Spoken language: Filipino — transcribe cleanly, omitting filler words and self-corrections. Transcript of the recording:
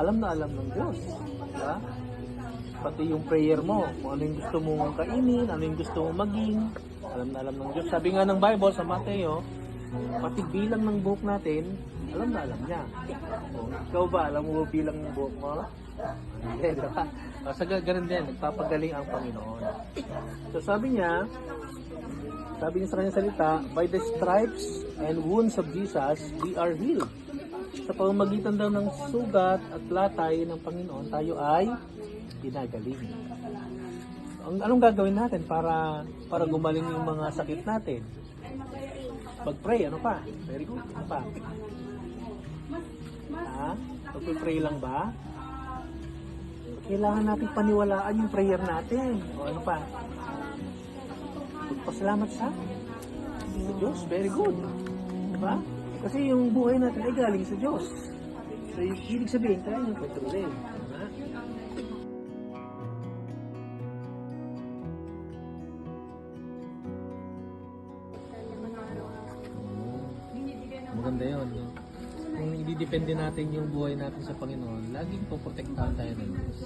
alam na alam ng Diyos. Diba? Pati yung prayer mo, kung ano yung gusto mong kainin, ano yung gusto mong maging, alam na alam ng Diyos. Sabi nga ng Bible sa Mateo, pati bilang ng buhok natin, alam na alam niya. O, ikaw ba, alam mo ba bilang ng buhok mo? Hindi, diba? Sa ganun din, nagpapagaling ang Panginoon. So sabi niya sa kanyang salita, by the stripes and wounds of Jesus, we are healed. Sa pamamagitan daw ng sugat at latay ng Panginoon, tayo ay ginagaling. Anong gagawin natin para gumaling yung mga sakit natin? Mag-pray, ano pa? Very good, ano pa? Mag-pray lang ba? Kailangan natin paniwalaan yung prayer natin. O ano pa? Magpasalamat sa Diyos. Very good. Diba? Kasi yung buhay natin ay galing sa Diyos. So, yung ibig sabihin, kaya yung kontrolin. Diba? Maganda yun. No? Kung hindi depende natin yung buhay natin sa Panginoon, laging poprotektahan tayo ng Diyos.